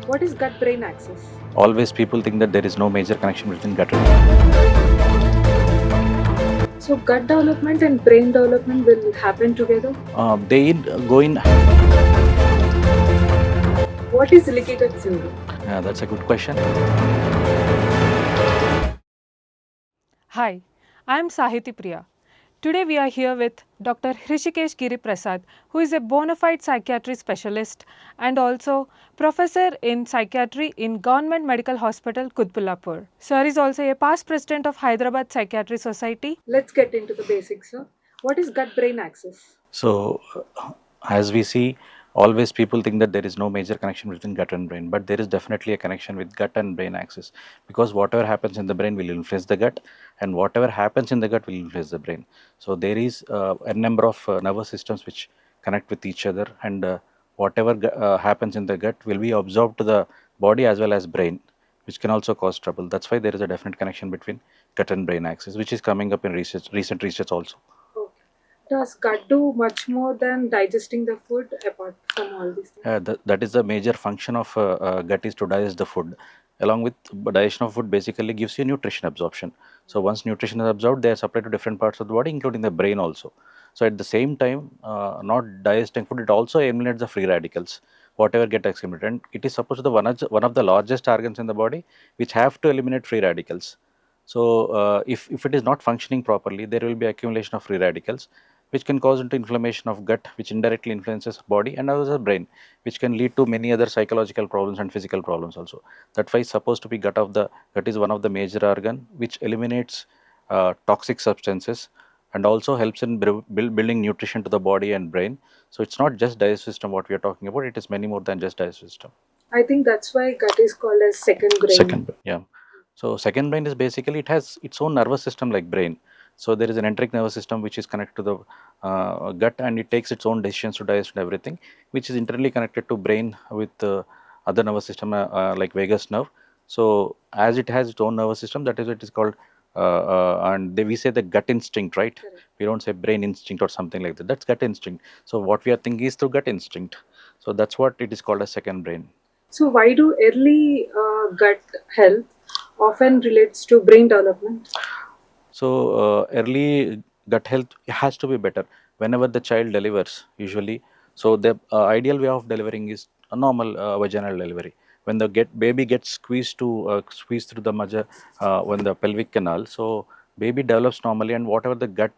What is gut brain axis? Always people think that there is no major connection between gut and So, gut development and brain development will happen together. go in. What is leaky gut syndrome? That's a good question. Hi, I am Sahiti Priya. Today we are here with Dr. Hrishikesh Giri Prasad, who is a bona fide psychiatry specialist and also professor in psychiatry in Government Medical Hospital, Kutbulapur. Sir is also a past president of Hyderabad Psychiatry Society. Let's get into the basics, sir. What is gut brain axis? So, as we see, always people think that there is no major connection between gut and brain, but there is definitely a connection with gut and brain axis, because whatever happens in the brain will influence the gut, and whatever happens in the gut will influence the brain. So, there is a number of nervous systems which connect with each other, and whatever happens in the gut will be absorbed to the body as well as brain, which can also cause trouble. That's why there is a definite connection between gut and brain axis, which is coming up in recent research also. Okay. Does gut do much more than digesting the food apart from all these things? That is the major function of gut, is to digest the food. Along with digestion of food, basically gives you nutrition absorption. So once nutrition is absorbed, they are supplied to different parts of the body, including the brain also. So at the same time, not digesting food, it also eliminates the free radicals, whatever get accumulated. And it is supposed to be one of the largest organs in the body, which have to eliminate free radicals. So if it is not functioning properly, there will be accumulation of free radicals, which can cause into inflammation of gut, which indirectly influences body and also brain, which can lead to many other psychological problems and physical problems also. That's why it's supposed to be gut is one of the major organ which eliminates toxic substances and also helps in building nutrition to the body and brain. So it's not just digestive system what we are talking about, it is many more than just digestive system. I think that's why gut is called as second brain. Second, yeah. So second brain is basically, it has its own nervous system like brain. So there is an enteric nervous system which is connected to the gut, and it takes its own decisions to digest and everything, which is internally connected to brain with other nervous system like vagus nerve. So as it has its own nervous system, that is what it is called. We say the gut instinct, right? Correct. We don't say brain instinct or something like that. That's gut instinct. So what we are thinking is through gut instinct. So that's what it is called as second brain. So, why do early gut health often relates to brain development? So early gut health has to be better whenever the child delivers usually. So the ideal way of delivering is a normal vaginal delivery. When the baby gets squeezed through the when the pelvic canal, so baby develops normally, and whatever the gut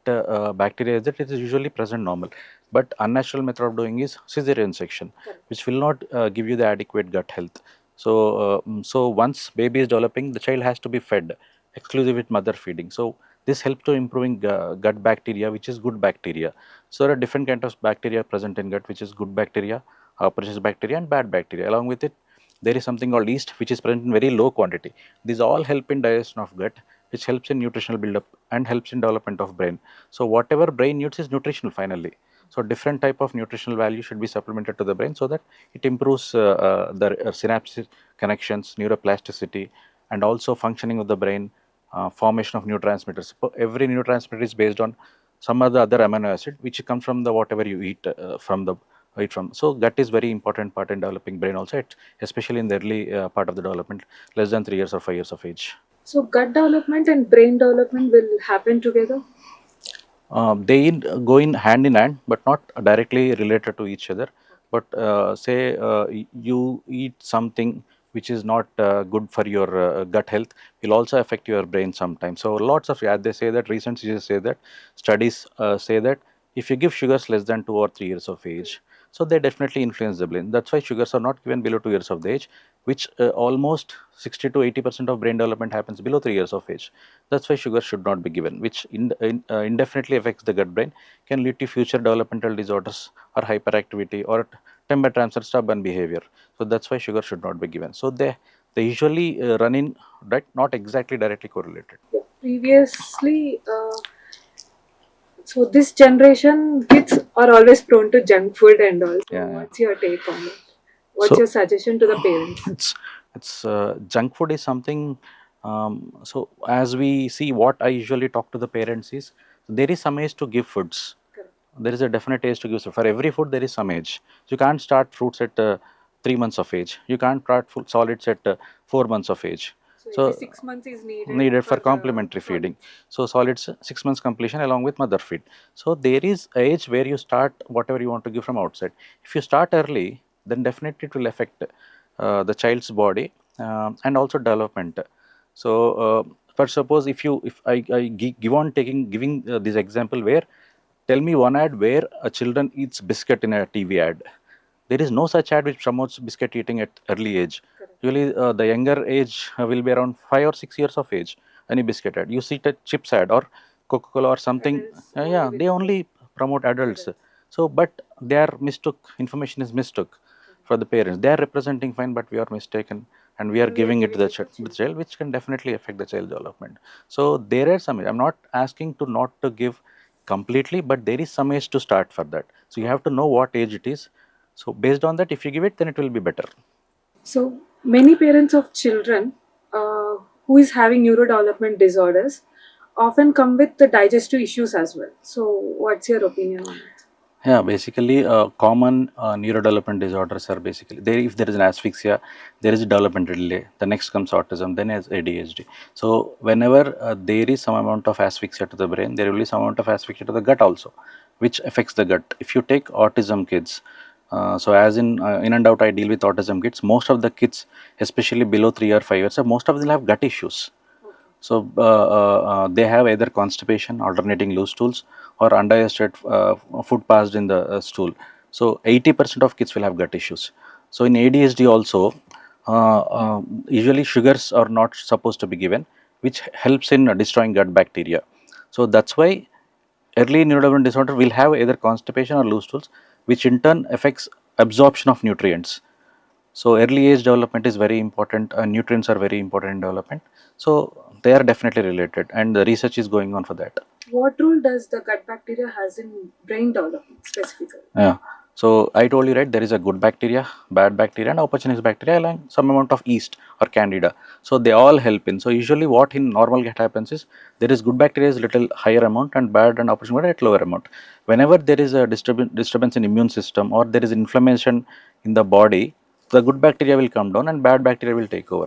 bacteria is, that it is usually present normal. But unnatural method of doing is cesarean section, which will not give you the adequate gut health. So once baby is developing, the child has to be fed exclusive with mother feeding. So this helps to improving gut bacteria, which is good bacteria. So there are different kinds of bacteria present in gut, which is good bacteria, precious bacteria, and bad bacteria. Along with it, there is something called yeast, which is present in very low quantity. These all help in digestion of gut, which helps in nutritional buildup and helps in development of brain. So whatever brain needs is nutritional finally. So different type of nutritional value should be supplemented to the brain so that it improves the synapses connections, neuroplasticity, and also functioning of the brain, formation of neurotransmitters. So every neurotransmitter is based on some other amino acid which comes from the whatever you eat from the eat from. So gut is very important part in developing brain also, especially in the early part of the development, less than 3 years or 5 years of age. So, gut development and brain development will happen together. Go in hand in hand, but not directly related to each other. But say you eat something which is not good for your gut health, will also affect your brain sometimes. So lots of, yeah, they say that recent studies say that, studies say that if you give sugars less than 2 or 3 years of age, so they definitely influence the brain. That's why sugars are not given below 2 years of the age, which almost 60 to 80% of brain development happens below 3 years of age. That's why sugar should not be given, which indefinitely affects the gut brain, can lead to future developmental disorders or hyperactivity or temper transfer stubborn behavior. So that's why sugar should not be given. So they usually run in, right, not exactly directly correlated. Yeah. Previously, so this generation kids are always prone to junk food and all. So, Yeah, yeah. what's your take on it? What's So your suggestion to the parents? it's junk food is something. So as we see, what I usually talk to the parents is, there is some age to give foods. Correct. There is a definite age to give. So for every food, there is some age. So you can't start fruits at 3 months of age. You can't start full solids at 4 months of age. So So every 6 months is needed for for the complementary feeding. solids. So solids 6 months completion along with mother feed. So there is age where you start whatever you want to give from outside. If you start early, then definitely it will affect the child's body and also development. So for suppose if I give on taking giving this example where tell me one ad where a children eats biscuit in a TV ad. There is no such ad which promotes biscuit eating at early age. Correct. Usually, the younger age will be around 5 or 6 years of age. Any biscuit ad, you see a chips ad or Coca-Cola or something. Adults Yeah, only they will only promote adults. adults. So, but they are mistook. Information is mistook for the parents. They are representing fine, but we are mistaken, and we are And we are giving it to giving the, it to the children. child, which can definitely affect the child development. So there are some. I'm not asking to not to give completely, but there is some age to start for that. So you have to know what age it is. So based on that, if you give it, then it will be better. So many parents of children who is having neurodevelopment disorders often come with the digestive issues as well. So what's your opinion on it? Yeah, basically, common neurodevelopment disorders are basically there. If there is an asphyxia, there is a developmental delay. The next comes autism, then as ADHD. So whenever there is some amount of asphyxia to the brain, there will be some amount of asphyxia to the gut also, which affects the gut. If you take autism kids, so as in and out, I deal with autism kids. Most of the kids, especially below 3 or 5 years, most of them have gut issues. So they have either constipation, alternating loose stools, or undigested food passed in the stool. So 80% of kids will have gut issues. So in ADHD also, usually sugars are not supposed to be given, which helps in destroying gut bacteria. So that's why early neurodevelopmental disorder will have either constipation or loose stools, which in turn affects absorption of nutrients. So early age development is very important. Nutrients are very important in development. So they are definitely related, and the research is going on for that. What role does the gut bacteria has in brain development specifically? Yeah. So I told you right, there is a good bacteria, bad bacteria, and opportunist bacteria, along some amount of yeast or candida. So they all help in. So usually, what in normal gut happens is there is good bacteria is little higher amount and bad and opportunist bacteria at lower amount. Whenever there is a disturbance in immune system or there is inflammation in the body, the good bacteria will come down and bad bacteria will take over.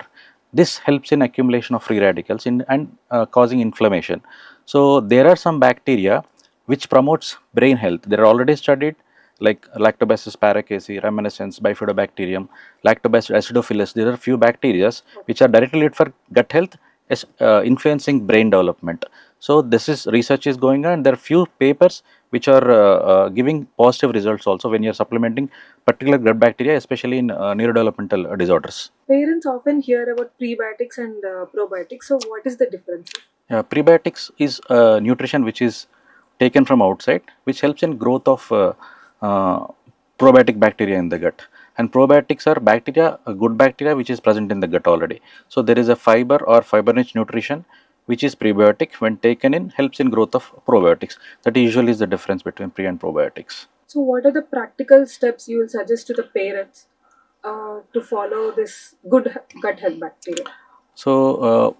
This helps in accumulation of free radicals and causing inflammation. So there are some bacteria which promotes brain health. They are already studied like Lactobacillus paracasi, reminiscens, bifidobacterium, Lactobacillus acidophilus. There are few bacteria which are directly related for gut health, influencing brain development. So this is research is going on. And there are few papers which are giving positive results also when you are supplementing particular gut bacteria, especially in neurodevelopmental disorders. Parents often hear about prebiotics and probiotics. So what is the difference? Prebiotics is nutrition which is taken from outside, which helps in growth of uh, probiotic bacteria in the gut. And probiotics are bacteria, good bacteria which is present in the gut already. So there is a fiber or fiber-rich nutrition which is prebiotic. When taken in, helps in growth of probiotics. That usually is the difference between pre and probiotics. So what are the practical steps you will suggest to the parents to follow this good gut health bacteria? So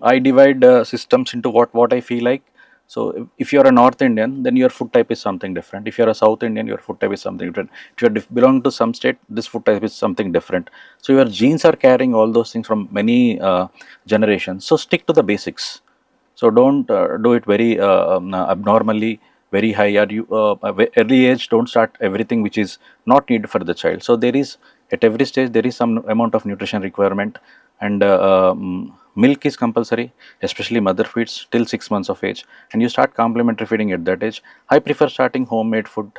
I divide systems into what I feel like. So if you are a North Indian, then your food type is something different. If you are a South Indian, your food type is something different. If you belong to some state, this food type is something different. So your genes are carrying all those things from many generations. So stick to the basics. So don't do it very abnormally, very high. Or you early age, don't start everything which is not needed for the child. So there is at every stage there is some amount of nutrition requirement, and milk is compulsory, especially mother feeds till 6 months of age, and you start complementary feeding at that age. I prefer starting homemade food.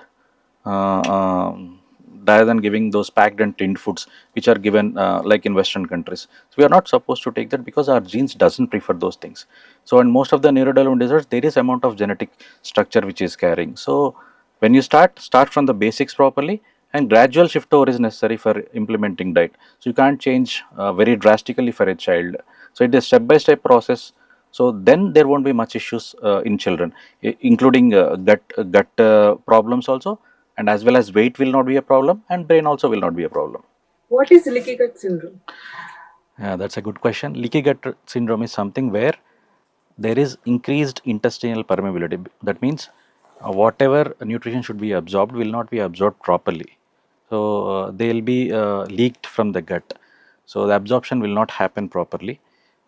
Uh, um, rather than giving those packed and tinned foods which are given like in western countries. So we are not supposed to take that because our genes doesn't prefer those things. So in most of the neurodevelopment disorders there is amount of genetic structure which is carrying. So when you start from the basics properly, and gradual shift over is necessary for implementing diet. So you can't change very drastically for a child. So it is step by step process. So then there won't be much issues in children, including gut problems also, and as well as weight will not be a problem, and brain also will not be a problem. What is leaky gut syndrome? Yeah, that's a good question. Leaky gut syndrome is something where there is increased intestinal permeability. That means whatever nutrition should be absorbed will not be absorbed properly. So they'll be leaked from the gut. So the absorption will not happen properly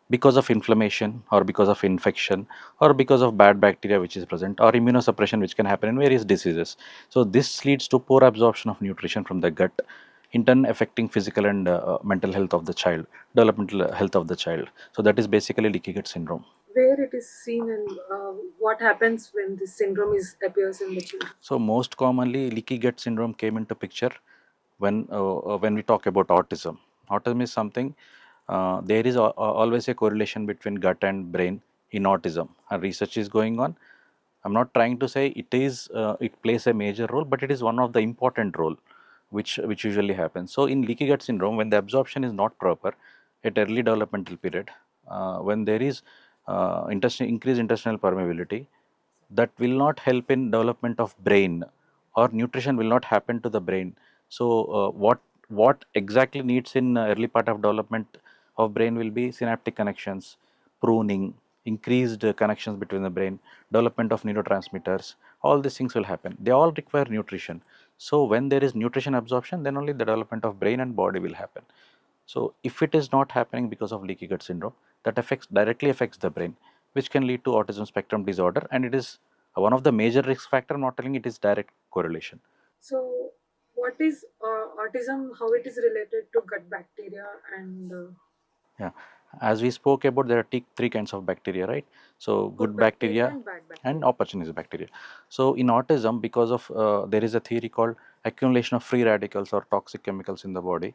because of inflammation or because of infection or because of bad bacteria which is present or immunosuppression which can happen in various diseases. So this leads to poor absorption of nutrition from the gut, in turn affecting physical and mental health of the child, developmental health of the child. So that is basically leaky gut syndrome. Where it is seen and what happens when this syndrome is appears in the children? So most commonly, leaky gut syndrome came into picture when we talk about autism. Autism is something, there is always a correlation between gut and brain in autism, and research is going on. I'm not trying to say it plays a major role, but it is one of the important role which usually happens. So in leaky gut syndrome, when the absorption is not proper at early developmental period, when there is increased intestinal permeability, that will not help in development of brain, or nutrition will not happen to the brain. So what exactly needs in early part of development of brain will be synaptic connections, pruning, increased connections between the brain, development of neurotransmitters. All these things will happen, they all require nutrition. So when there is nutrition absorption, then only the development of brain and body will happen. So if it is not happening because of leaky gut syndrome, that directly affects the brain, which can lead to autism spectrum disorder, and it is one of the major risk factor. I'm not telling it is direct correlation. So, what is autism? How it is related to gut bacteria and Yeah, as we spoke about, there are three kinds of bacteria, right? So good good bacteria bacteria and bad and bacteria? opportunistic bacteria. So in autism, because of there is a theory called accumulation of free radicals or toxic chemicals in the body,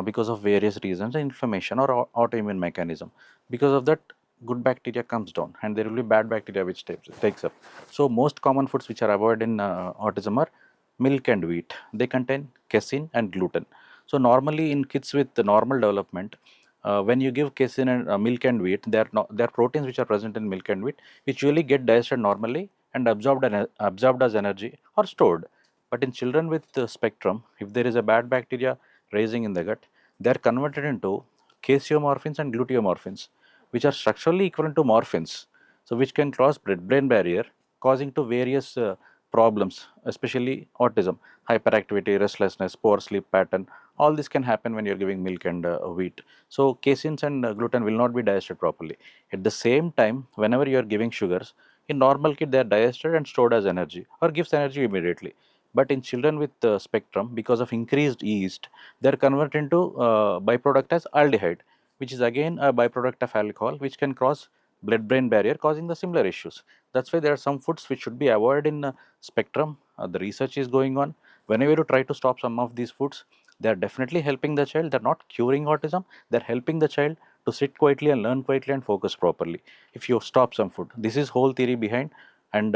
because of various reasons, inflammation or autoimmune mechanism. Because of that, good bacteria comes down, and there will be bad bacteria which takes up. So most common foods which are avoided in autism are milk and wheat. They contain casein and gluten. So normally in kids with the normal development, when you give casein and milk and wheat, there are proteins which are present in milk and wheat, which usually get digested normally and absorbed as energy or stored. But in children with spectrum, if there is a bad bacteria raising in the gut, they are converted into caseomorphins and gluteomorphins, which are structurally equivalent to morphins, so which can cross blood-brain barrier, causing to various problems, especially autism, hyperactivity, restlessness, poor sleep pattern. All this can happen when you're giving milk and wheat. So caseins and gluten will not be digested properly. At the same time, whenever you are giving sugars, in normal kid they are digested and stored as energy or gives energy immediately. But in children with spectrum, because of increased yeast, they are converted into byproduct as aldehyde, which is again a byproduct of alcohol, which can cross blood-brain barrier, causing the similar issues. That's why there are some foods which should be avoided in spectrum. The research is going on. Whenever you try to stop some of these foods, they are definitely helping the child. They're not curing autism. They're helping the child to sit quietly and learn quietly and focus properly. If you stop some food, this is whole theory behind, and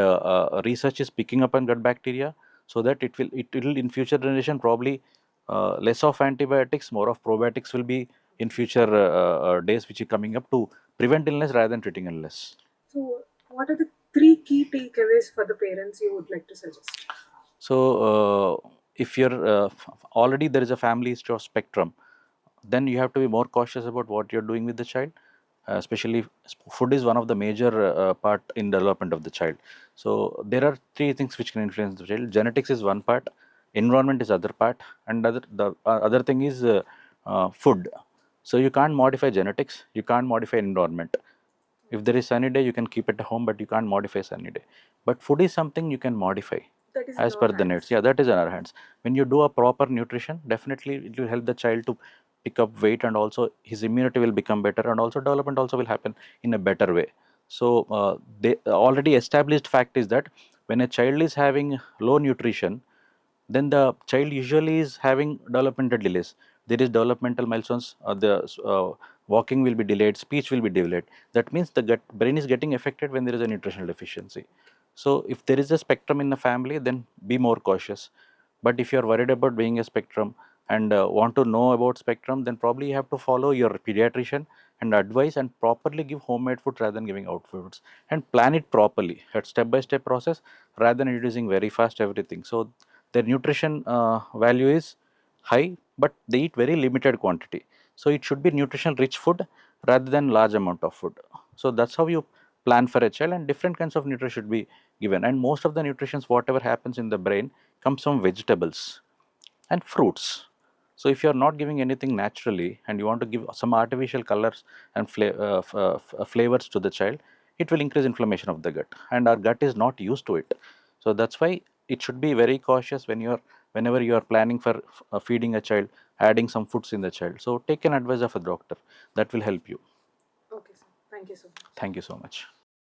research is picking up on gut bacteria, so that it will in future generation probably less of antibiotics, more of probiotics will be in future days, which is coming up to prevent illness rather than treating illness. So, what are the three key takeaways for the parents you would like to suggest? So, if you're already there is a family history of spectrum, then you have to be more cautious about what you're doing with the child. Especially, food is one of the major part in development of the child. So, there are three things which can influence the child. Genetics is one part, environment is other part, and the other thing is food. So, you can't modify genetics, you can't modify environment. If there is sunny day, you can keep it at home, but you can't modify sunny day. But food is something you can modify That is in as per our the needs. hands. Yeah, that is in our hands. When you do a proper nutrition, definitely it will help the child to pick up weight, and also his immunity will become better, and also development also will happen in a better way. So the already established fact is that when a child is having low nutrition, then the child usually is having developmental delays. There is developmental milestones. The walking will be delayed, speech will be delayed. That means the brain is getting affected when there is a nutritional deficiency. So if there is a spectrum in the family, then be more cautious. But if you are worried about being a spectrum and want to know about spectrum, then probably you have to follow your pediatrician and advise and properly give homemade food rather than giving out foods, and plan it properly at step by step process rather than introducing very fast everything. So their nutrition value is high, but they eat very limited quantity. So it should be nutrition rich food rather than large amount of food. So that's how you plan for a child, and different kinds of nutrition should be given. And most of the nutrition, whatever happens in the brain, comes from vegetables. and fruits. So if you are not giving anything naturally and you want to give some artificial colors and flavors to the child, it will increase inflammation of the gut, and our gut is not used to it. So that's why it should be very cautious whenever you are planning for feeding a child, adding some foods in the child. So take an advice of a doctor. That will help you. Okay, sir. Thank you so much. Thank you so much.